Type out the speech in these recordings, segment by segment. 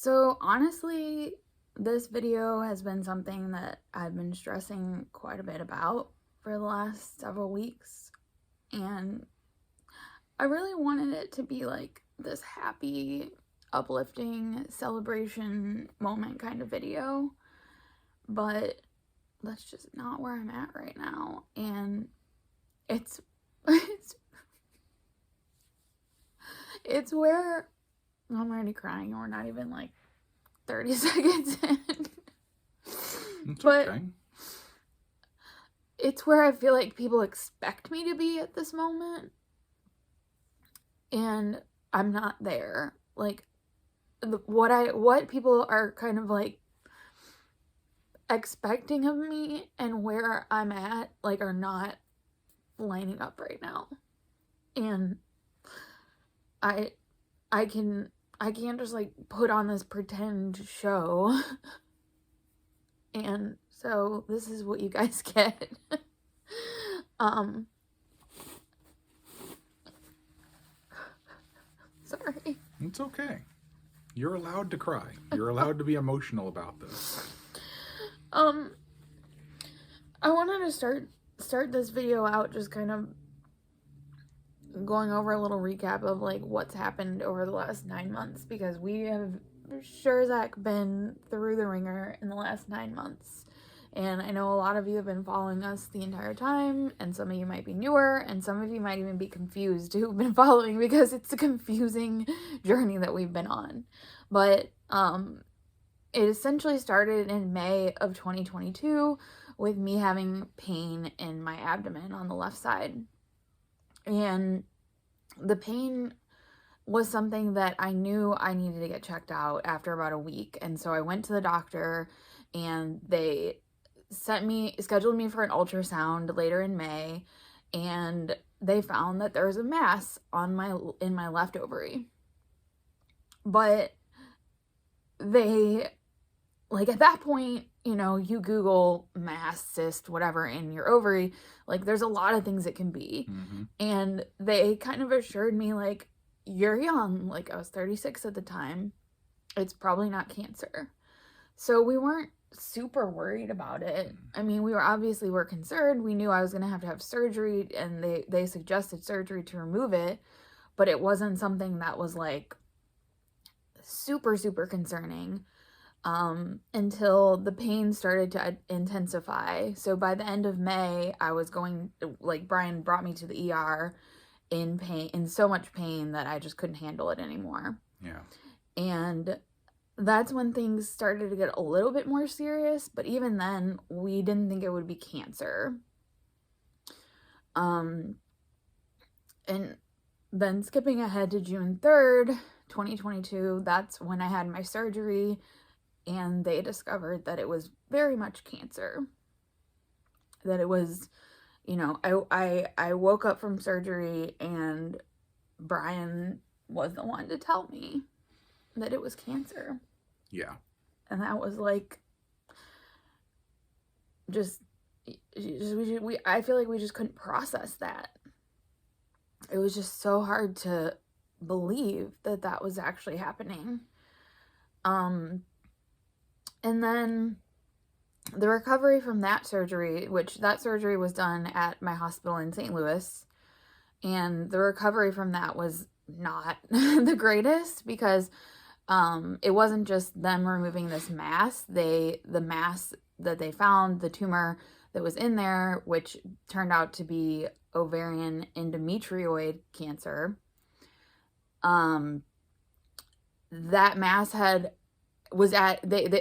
So honestly, this video has been something that I've been stressing quite a bit about for the last several weeks. And I really wanted it to be like this happy, uplifting celebration moment kind of video. But that's just not where I'm at right now. And it's it's it's where I'm already crying and we're not even like 30 seconds in. It's But okay. it's where I feel like people expect me to be at this moment, and I'm not there. Like what people are kind of like expecting of me and where I'm at like are not lining up right now. And I I can I can't just like put on this pretend show. And so this is what you guys get. Sorry. It's okay. You're allowed to cry. You're allowed to be emotional about this. I wanted to start this video out just kind of going over a little recap of like what's happened over the last 9 months, because we have sure as heck been through the ringer in the last 9 months. And I know a lot of you have been following us the entire time, and some of you might be newer, and some of you might even be confused who've been following, because it's a confusing journey that we've been on. But it essentially started in May of 2022 with me having pain in my abdomen on the left side. And the pain was something that I knew I needed to get checked out after about a week. And so I went to the doctor and they scheduled me for an ultrasound later in May, and they found that there was a mass in my left ovary. But they, like, at that point, you know, you Google mass, cyst, whatever in your ovary, like there's a lot of things it can be. And they kind of assured me, like, you're young, like I was 36 at the time, it's probably not cancer. So we weren't super worried about it. I mean, were concerned. We knew I was going to have surgery, and they suggested surgery to remove it, but it wasn't something that was like super concerning until the pain started to intensify. So by the end of May, I was going, like, Brian brought me to the ER in pain, in so much pain that I just couldn't handle it anymore. Yeah. And that's when things started to get a little bit more serious, but even then, we didn't think it would be cancer. And then skipping ahead to June 3rd, 2022, that's when I had my surgery, and they discovered that it was very much cancer. That it was, you know, I woke up from surgery and Brian was the one to tell me that it was cancer. Yeah. And that was like, I feel like we just couldn't process that. It was just so hard to believe that that was actually happening. And then the recovery from that surgery, which that surgery was done at my hospital in St. Louis, and the recovery from that was not the greatest, because it wasn't just them removing this mass. The mass that they found, the tumor that was in there, which turned out to be ovarian endometrioid cancer, that mass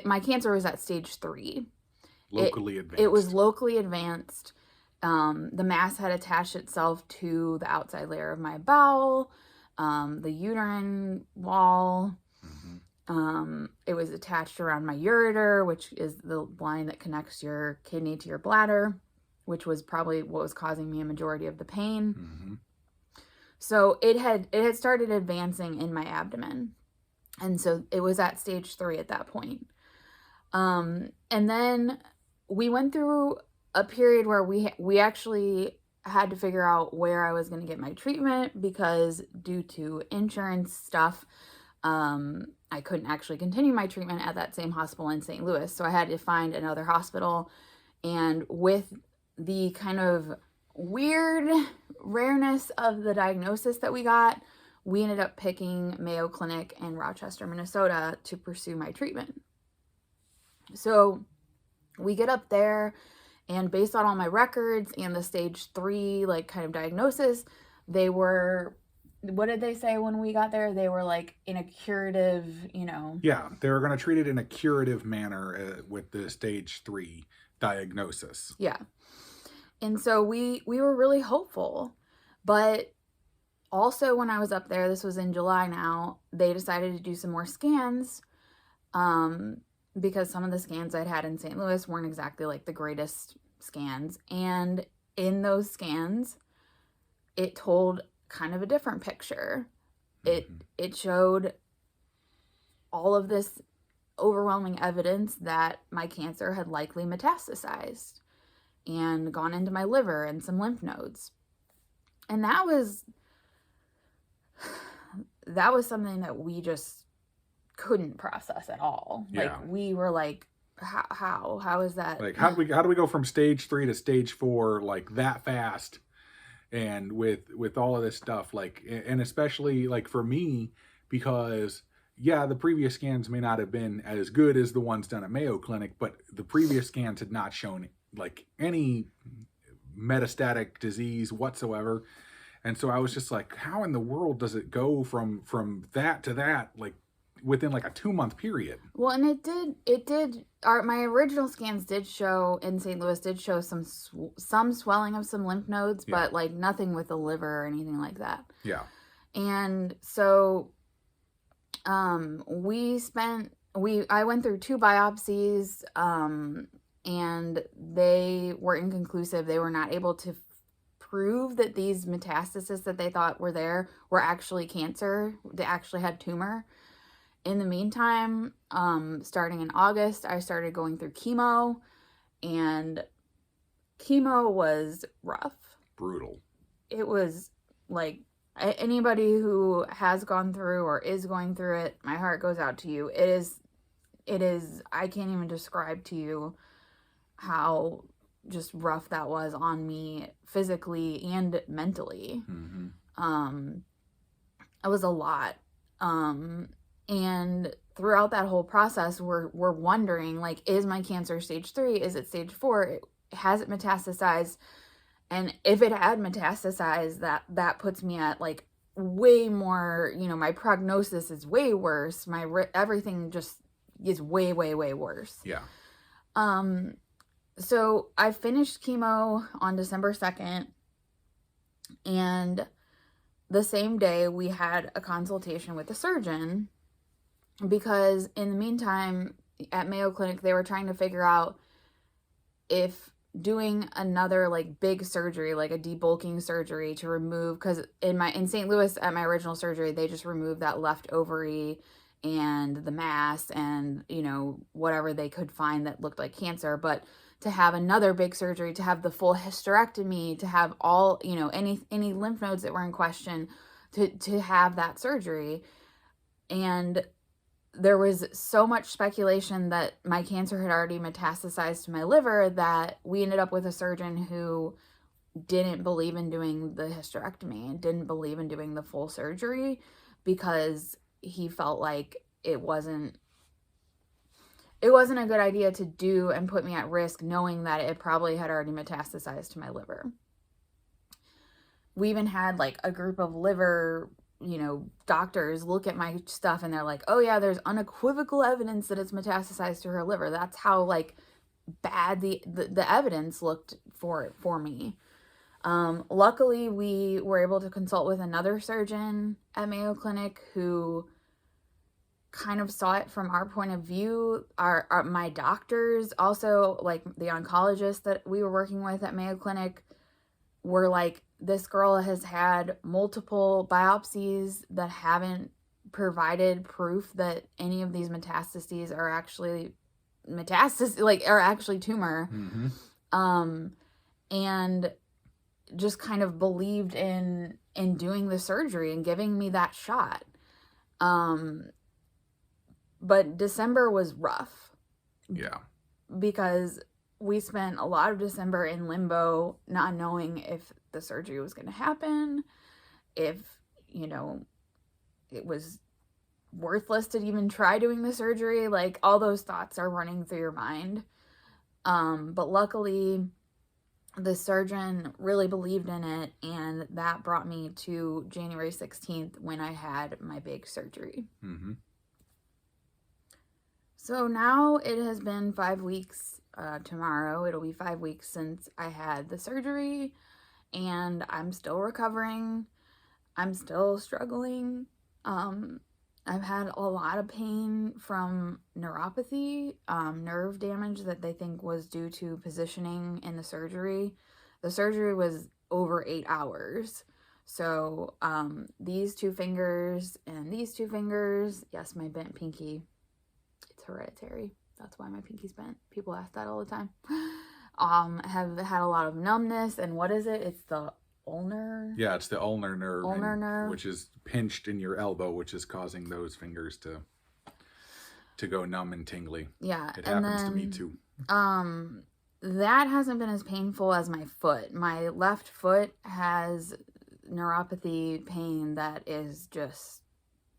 my cancer was at stage 3. Locally advanced. It was locally advanced. The mass had attached itself to the outside layer of my bowel, the uterine wall. It was attached around my ureter, which is the line that connects your kidney to your bladder, which was probably what was causing me a majority of the pain. So it had started advancing in my abdomen. And so it was at stage 3 at that point. And then we went through a period where we actually had to figure out where I was going to get my treatment, because due to insurance stuff, I couldn't actually continue my treatment at that same hospital in St. Louis. So I had to find another hospital. And with the kind of weird rareness of the diagnosis that we got, we ended up picking Mayo Clinic in Rochester, Minnesota to pursue my treatment. So we get up there, and based on all my records and the stage 3, like, kind of diagnosis, they were, what did they say when we got there? They were like in a curative, you know. Yeah, they were going to treat it in a curative manner with the stage 3 diagnosis. Yeah. And so we were really hopeful. But also when I was up there, this was in July now, they decided to do some more scans, because some of the scans I'd had in St. Louis weren't exactly like the greatest scans. And in those scans, it told kind of a different picture. It showed all of this overwhelming evidence that my cancer had likely metastasized and gone into my liver and some lymph nodes. And that was something that we just couldn't process at all. Yeah. Like, we were like, how is that? Like, how do we go from stage 3 to stage 4 like that fast? And with all of this stuff, like, and especially like for me, because yeah, the previous scans may not have been as good as the ones done at Mayo Clinic, but the previous scans had not shown like any metastatic disease whatsoever. And so I was just like, how in the world does it go from that to that, like within like a 2-month period? Well, and it did my original scans did show in St. Louis did show some swelling of some lymph nodes, Yeah. but like nothing with the liver or anything like that. Yeah. And so I went through 2 biopsies, and they were inconclusive. They were not able to prove that these metastases that they thought were there were actually cancer. They actually had tumor. In the meantime, starting in August, I started going through chemo, and chemo was rough. Brutal. It was like, anybody who has gone through or is going through it, my heart goes out to you. It is, I can't even describe to you how just rough that was on me physically and mentally. It was a lot. And throughout that whole process, we're wondering, like, is my cancer stage 3? Is it stage 4? Has it metastasized? And if it had metastasized, that puts me at like way more, you know, my prognosis is way worse. Everything just is way, way, way worse. Yeah. So I finished chemo on December 2nd, and the same day we had a consultation with the surgeon, because in the meantime at Mayo Clinic, they were trying to figure out if doing another like big surgery, like a debulking surgery to remove, because in St. Louis at my original surgery, they just removed that left ovary and the mass and, you know, whatever they could find that looked like cancer. But to have another big surgery, to have the full hysterectomy, to have all, you know, any lymph nodes that were in question, to have that surgery. And there was so much speculation that my cancer had already metastasized to my liver that we ended up with a surgeon who didn't believe in doing the hysterectomy and didn't believe in doing the full surgery, because he felt like it wasn't a good idea to do and put me at risk, knowing that it probably had already metastasized to my liver. We even had like a group of liver, you know, doctors look at my stuff and they're like, oh yeah, there's unequivocal evidence that it's metastasized to her liver. That's how like bad the evidence looked for me. Luckily we were able to consult with another surgeon at Mayo Clinic who kind of saw it from our point of view. My doctors also, like the oncologist that we were working with at Mayo Clinic, were like, this girl has had multiple biopsies that haven't provided proof that any of these metastases are actually are actually tumor. And just kind of believed in doing the surgery and giving me that shot. But December was rough. Yeah. Because we spent a lot of December in limbo, not knowing if the surgery was going to happen, if, you know, it was worthless to even try doing the surgery. Like, all those thoughts are running through your mind. But luckily, the surgeon really believed in it, and that brought me to January 16th when I had my big surgery. Mm-hmm. So now it has been 5 weeks. Tomorrow it'll be 5 weeks since I had the surgery, and I'm still recovering. I'm still struggling. I've had a lot of pain from neuropathy, nerve damage that they think was due to positioning in the surgery. The surgery was over 8 hours. So these 2 fingers and these 2 fingers, yes, my bent pinky, it's hereditary. That's why my pinky's bent. People ask that all the time. Have had a lot of numbness, and what is it? It's the ulnar. Yeah, it's the ulnar nerve. Ulnar nerve, which is pinched in your elbow, which is causing those fingers to go numb and tingly. Yeah, it happens to me too. That hasn't been as painful as my foot. My left foot has neuropathy pain that is just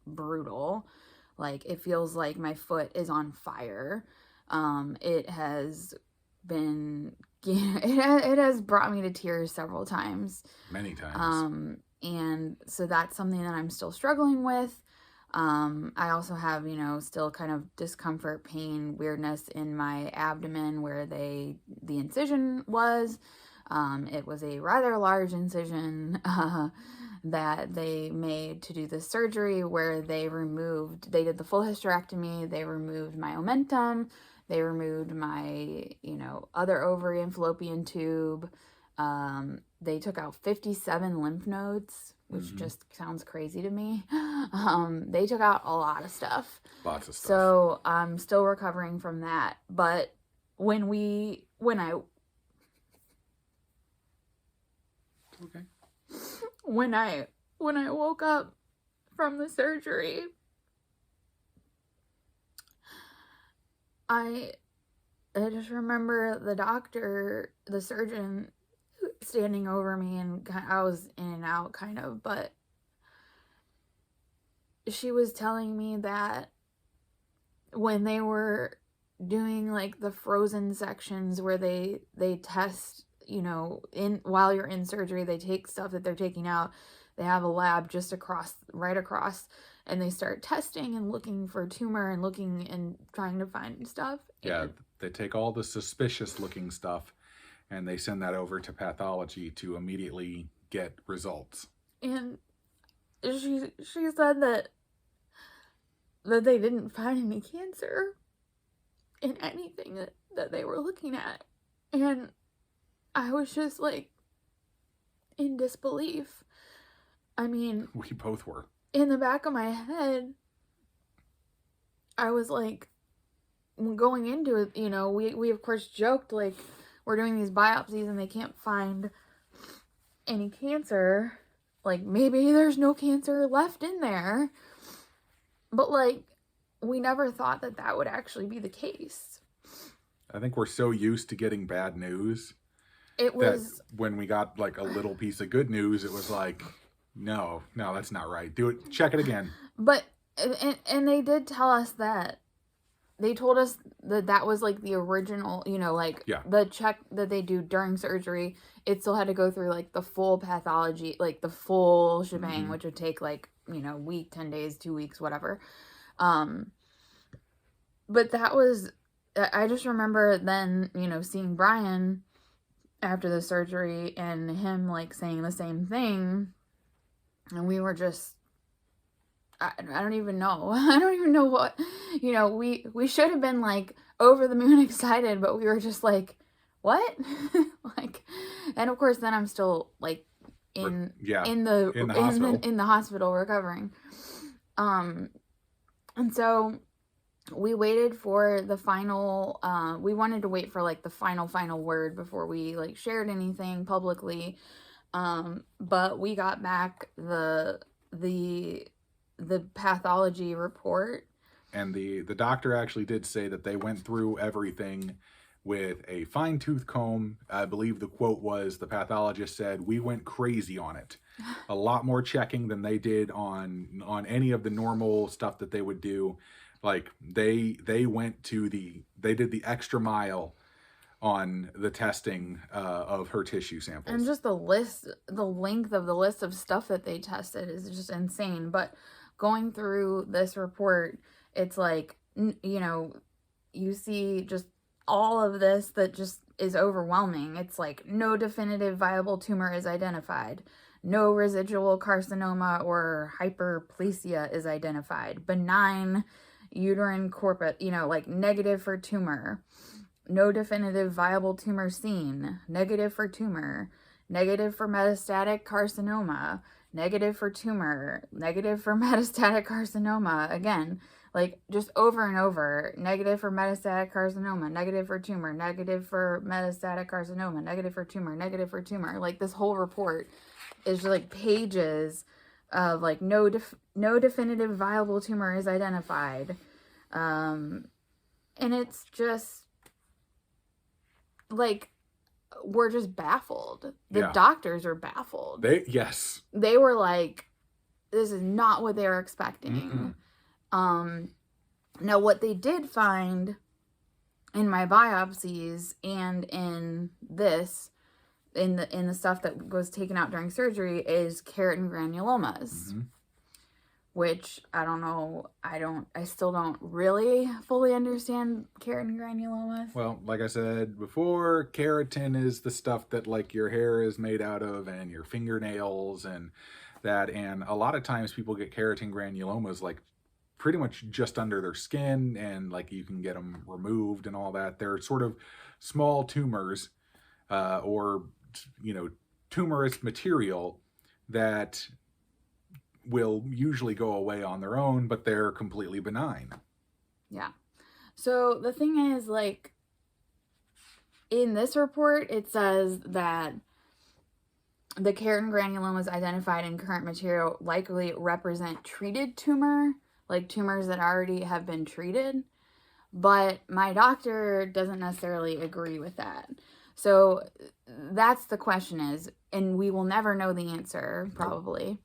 brutal. Like, it feels like my foot is on fire. It has been, it has brought me to tears several times. Many times. And so that's something that I'm still struggling with. I also have, still kind of discomfort, pain, weirdness in my abdomen where the incision was. It was a rather large incision, that they made to do the surgery where they did the full hysterectomy. They removed my omentum. They removed my, other ovary and fallopian tube. They took out 57 lymph nodes, which just sounds crazy to me. They took out a lot of stuff. Lots of stuff. So I'm still recovering from that. But when I woke up from the surgery, I just remember the surgeon standing over me, and I was in and out kind of, but she was telling me that when they were doing like the frozen sections where they test, while you're in surgery, they take stuff that they're taking out. They have a lab just right across, and they start testing and looking for tumor and looking and trying to find stuff. Yeah, they take all the suspicious looking stuff and they send that over to pathology to immediately get results. And she said that they didn't find any cancer in anything that they were looking at. And I was just like in disbelief. I mean, we both were. In the back of my head, I was like, going into it, we of course joked like, we're doing these biopsies and they can't find any cancer. Like, maybe there's no cancer left in there. But like, we never thought that would actually be the case. I think we're so used to getting bad news. It was, that when we got like a little piece of good news, it was like, no, that's not right. Do it. Check it again. But, and they did tell us that. They told us that was like the original, the check that they do during surgery. It still had to go through like the full pathology, like the full shebang, which would take like, week, 10 days, 2 weeks, whatever. But that was, I just remember then, seeing Brian after the surgery and him like saying the same thing. And we were just, I don't even know. I don't even know what, we should have been like over the moon excited, but we were just like, what? Like, and of course then I'm still like in the hospital recovering. And so we waited for the final, we wanted to wait for like the final word before we like shared anything publicly. But we got back the pathology report, And the doctor actually did say that they went through everything with a fine-tooth comb. I believe the quote was, the pathologist said, "We went crazy on it." A lot more checking than they did on any of the normal stuff that they would do. Like they did the extra mile on the testing of her tissue samples. And just the length of the list of stuff that they tested is just insane. But going through this report, it's like, you know, you see just all of this that just is overwhelming. It's like, no definitive viable tumor is identified. No residual carcinoma or hyperplasia is identified. Benign uterine corpus, you know, like negative for tumor. No definitive viable tumor seen. Negative for tumor. Negative for metastatic carcinoma. Negative for tumor. Negative for metastatic carcinoma. Again, like just over and over. Negative for metastatic carcinoma. Negative for tumor. Negative for metastatic carcinoma. Negative for tumor. Negative for tumor. Like this whole report is just like pages of like no definitive viable tumor is identified. And it's just like, we're just baffled. The doctors are baffled. They were like, this is not what they were expecting. Now what they did find in my biopsies and in this, in the stuff that was taken out during surgery, is keratin granulomas. Which I don't know, I still don't really fully understand keratin granulomas. Well, like I said before, keratin is the stuff that like your hair is made out of and your fingernails and that. And a lot of times people get keratin granulomas like pretty much just under their skin, and like you can get them removed and all that. They're sort of small tumors or, you know, tumorous material that will usually go away on their own, but they're completely benign. Yeah. So the thing is, like, in this report, it says that the keratin granulomas identified in current material likely represent treated tumor, like tumors that already have been treated. But my doctor doesn't necessarily agree with that. So that's the question is, and we will never know the answer, probably.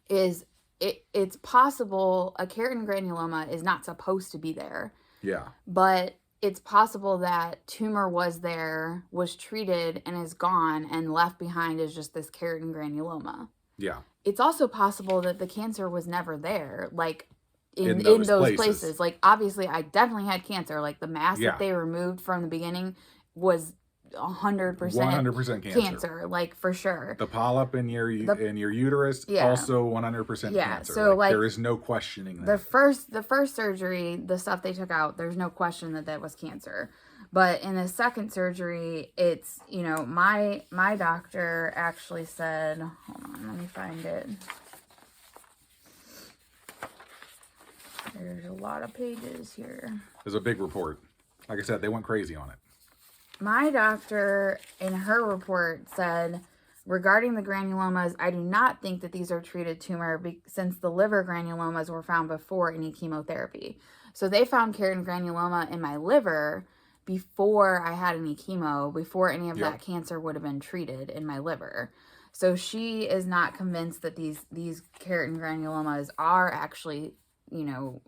Is it's possible a keratin granuloma is not supposed to be there. Yeah. But it's possible that tumor was there, was treated, and is gone, and left behind is just this keratin granuloma. Yeah. It's also possible that the cancer was never there, like in those places. Like, obviously, I definitely had cancer. Like, the mass that they removed from the beginning was 100% cancer, like, for sure. The polyp in your uterus, also 100% cancer. So like there is no questioning that. The first surgery, the stuff they took out, there's no question that was cancer. But in the second surgery, it's, you know, my doctor actually said, hold on, let me find it. There's a lot of pages here. There's a big report. Like I said, they went crazy on it. My doctor, in her report, said, regarding the granulomas, I do not think that these are treated tumor since the liver granulomas were found before any chemotherapy. So they found keratin granuloma in my liver before I had any chemo, before any of that cancer would have been treated in my liver. So she is not convinced that these keratin granulomas are actually, you know,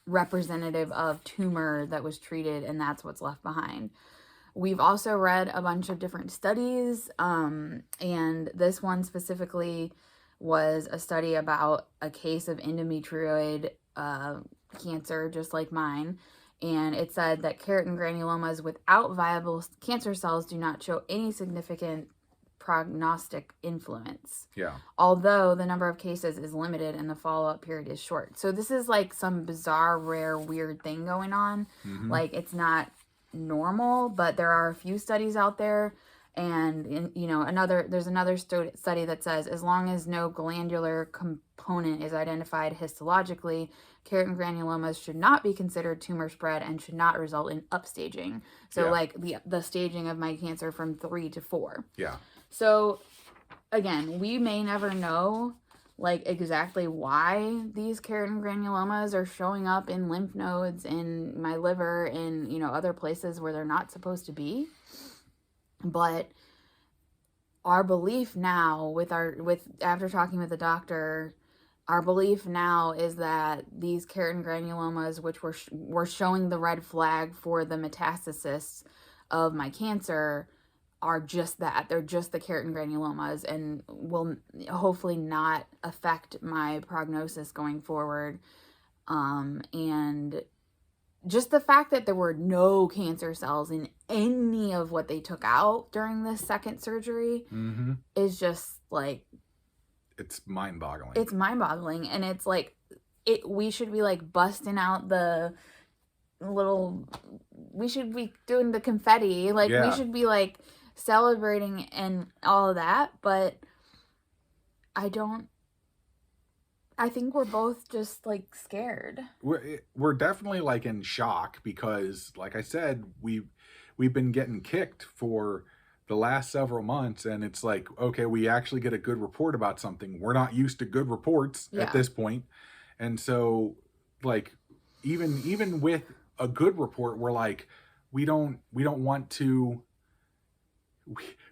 representative of tumor that was treated, and that's what's left behind. We've also read a bunch of different studies, and this one specifically was a study about a case of endometrioid cancer, just like mine, and it said that keratin granulomas without viable cancer cells do not show any significant prognostic influence. Yeah. Although the number of cases is limited and the follow-up period is short. So this is like some bizarre, rare, weird thing going on. Like, it's not normal, but there are a few studies out there, and you know, there's another study that says as long as no glandular component is identified histologically, keratin granulomas should not be considered tumor spread and should not result in upstaging. So like the staging of my cancer from 3 to 4. Yeah. So again, we may never know like exactly why these keratin granulomas are showing up in lymph nodes in my liver and, you know, other places where they're not supposed to be. But our belief now after talking with the doctor, our belief now is that these keratin granulomas, which were showing the red flag for the metastasis of my cancer, are just that. They're just the keratin granulomas and will hopefully not affect my prognosis going forward. And just the fact that there were no cancer cells in any of what they took out during this second surgery is just like, it's mind-boggling. It's mind-boggling. And it's like, we should be like busting out the we should be doing the confetti, like we should be like celebrating and all of that. But I think we're both just like scared. We're definitely like in shock because, like I said, we've been getting kicked for the last several months, and it's like, okay, we actually get a good report about something. We're not used to good reports at this point. And so like even with a good report, we're like, we don't want to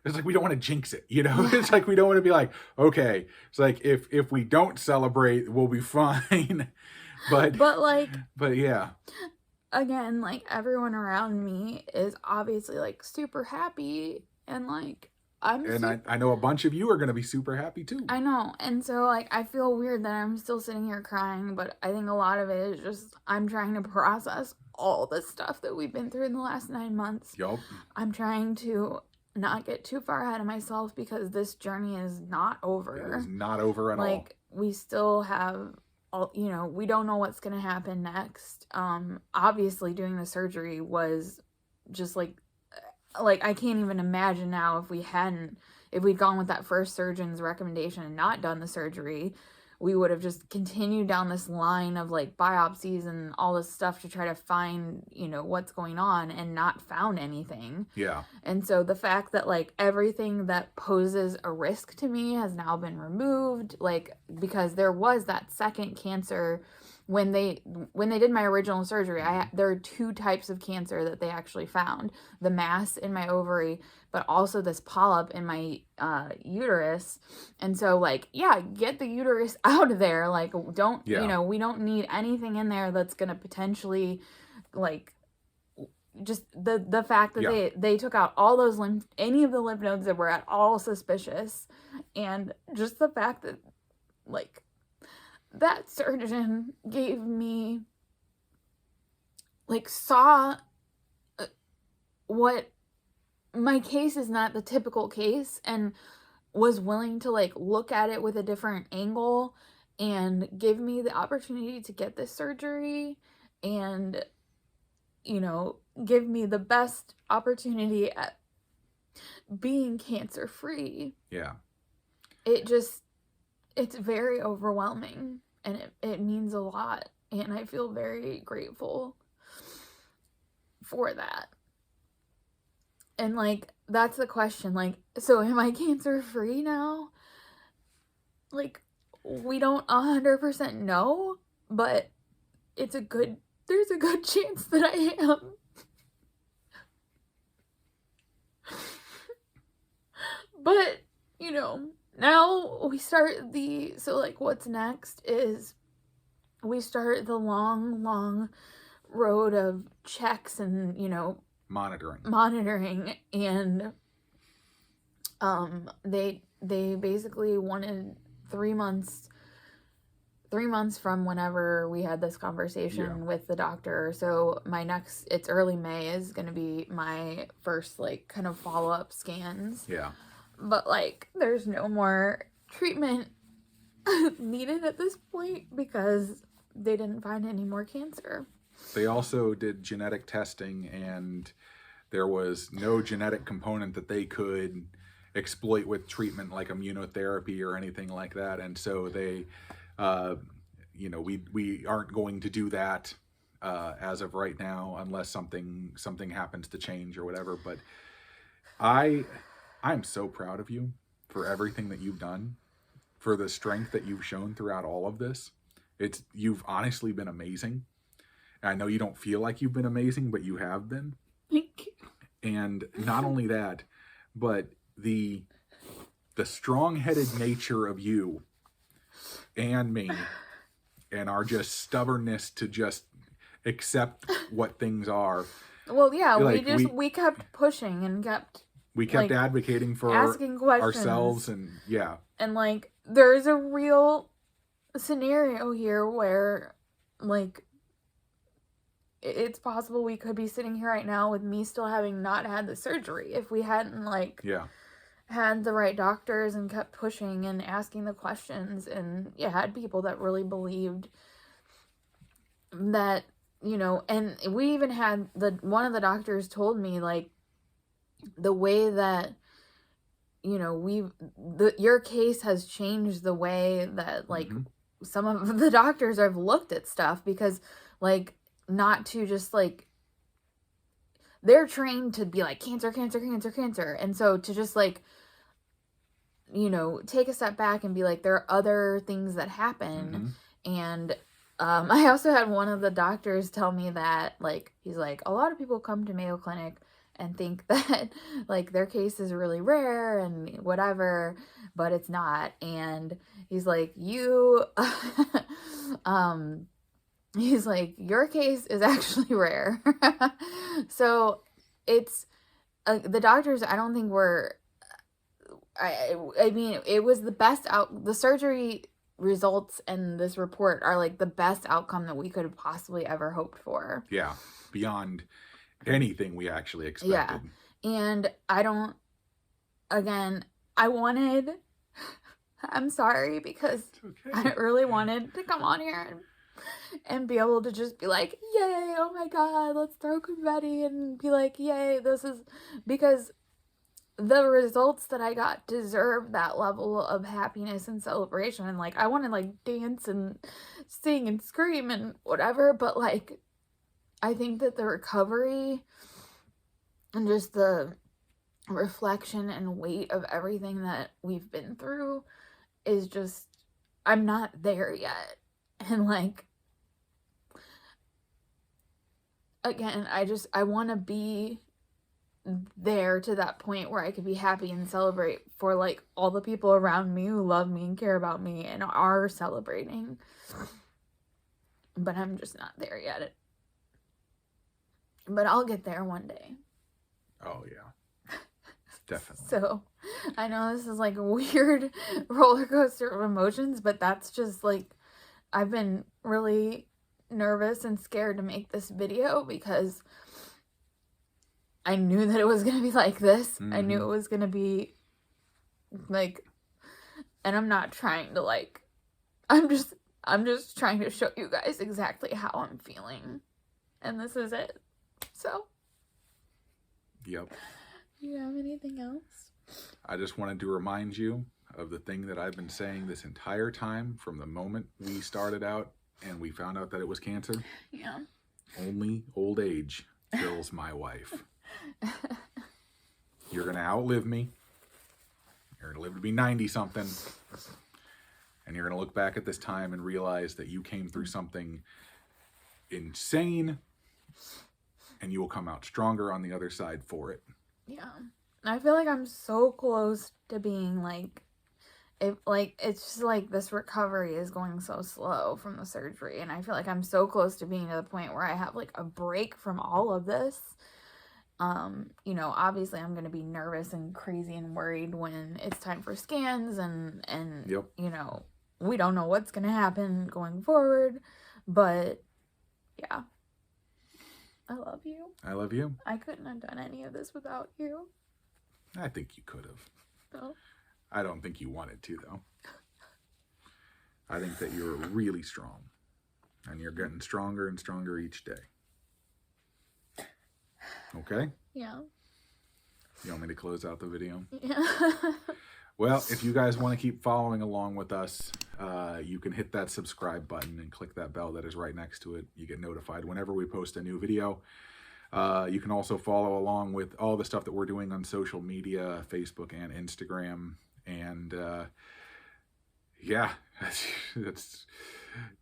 it's like we don't want to jinx it, you know. It's like we don't want to be like, okay, it's like if we don't celebrate, we'll be fine. but yeah, again, like everyone around me is obviously like super happy, and like I know a bunch of you are going to be super happy too. I know. And so like I feel weird that I'm still sitting here crying, but I think a lot of it is just I'm trying to process all the stuff that we've been through in the last 9 months. Yup. I'm trying to not get too far ahead of myself because this journey is not over. It is not over at all. Like we still have all, you know, we don't know what's going to happen next. Obviously doing the surgery was just like I can't even imagine now if we'd gone with that first surgeon's recommendation and not done the surgery, we would have just continued down this line of like biopsies and all this stuff to try to find, you know, what's going on, and not found anything. Yeah. And so the fact that like everything that poses a risk to me has now been removed, like because there was that second cancer when they did my original surgery. There are 2 types of cancer that they actually found: the mass in my ovary, but also this polyp in my uterus. And so like, yeah, get the uterus out of there. Like don't, you know, we don't need anything in there that's going to potentially like, just the fact that they took out all those any of the lymph nodes that were at all suspicious. And just the fact that like that surgeon gave me like saw what my case is not the typical case, and was willing to like look at it with a different angle and give me the opportunity to get this surgery and, you know, give me the best opportunity at being cancer free. Yeah. It's very overwhelming, and it means a lot, and I feel very grateful for that. And like that's the question, like, so am I cancer free now? Like we don't 100% know, but there's a good chance that I am. But, you know, now we start so like what's next is we start the long road of checks and, you know, monitoring. And they basically wanted 3 months from whenever we had this conversation with the doctor. So it's early May is going to be my first like kind of follow-up scans. Yeah. But like there's no more treatment needed at this point because they didn't find any more cancer. They also did genetic testing, and there was no genetic component that they could exploit with treatment like immunotherapy or anything like that. And so they, you know, we aren't going to do that as of right now unless something happens to change or whatever. But I'm so proud of you for everything that you've done. for the strength that you've shown throughout all of this. You've honestly been amazing. I know you don't feel like you've been amazing, but you have been. Thank you. And not only that, but the strong-headed nature of you and me, and our just stubbornness to just accept what things are. Well, yeah, Like, we kept pushing and kept like, advocating for asking questions. ourselves, and yeah. And like, there's a real scenario here where like it's possible we could be sitting here right now with me still having not had the surgery if we hadn't like had the right doctors and kept pushing and asking the questions, and had people that really believed that, you know. And we even had one of the doctors told me, like, the way that, you know, your case has changed the way that like some of the doctors have looked at stuff, because like, not to just like, they're trained to be like cancer, cancer, cancer, cancer. And so to just like, you know, take a step back and be like, there are other things that happen. And I also had one of the doctors tell me that, like, he's like, a lot of people come to Mayo Clinic and think that like their case is really rare and whatever, but it's not. And he's like, he's like, your case is actually rare. So it's the doctors, I don't think were, I mean, it was the best the surgery results and this report are like the best outcome that we could have possibly ever hoped for. Yeah, beyond anything we actually expected. Yeah. And I'm sorry, because I really wanted to come on here and be able to just be like, yay, oh my god, let's throw confetti and be like, yay, this is, because the results that I got deserve that level of happiness and celebration. And like, I want to like dance and sing and scream and whatever, but like, I think that the recovery and just the reflection and weight of everything that we've been through is just, I'm not there yet. And like, again, I want to be there to that point where I could be happy and celebrate for like all the people around me who love me and care about me and are celebrating. But I'm just not there yet. But I'll get there one day. Oh yeah. Definitely. So I know this is like a weird roller coaster of emotions, but that's just like, I've been really nervous and scared to make this video because I knew that it was going to be like this. I knew it was going to be like, and I'm not trying to like, I'm just trying to show you guys exactly how I'm feeling. And this is it. So. Yep. Do you have anything else? I just wanted to remind you of the thing that I've been saying this entire time from the moment we started out and we found out that it was cancer. Yeah. Only old age kills my wife. You're going to outlive me. You're going to live to be 90-something. And you're going to look back at this time and realize that you came through something insane. And you will come out stronger on the other side for it. Yeah. I feel like I'm so close to being like, it's just like this recovery is going so slow from the surgery. And I feel like I'm so close to being to the point where I have like a break from all of this. You know, obviously I'm going to be nervous and crazy and worried when it's time for scans and yep. You know, we don't know what's going to happen going forward, but yeah. I love you. I love you. I couldn't have done any of this without you. I think you could have. Oh. I don't think you wanted to, though. I think that you're really strong. And you're getting stronger and stronger each day. Okay? Yeah. You want me to close out the video? Yeah. Well, if you guys want to keep following along with us, you can hit that subscribe button and click that bell that is right next to it. You get notified whenever we post a new video. You can also follow along with all the stuff that we're doing on social media, Facebook and Instagram. And Yeah, it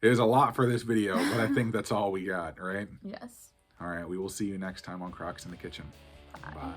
was a lot for this video, but I think that's all we got, right? Yes. All right, we will see you next time on Crocs in the Kitchen. Bye. Bye.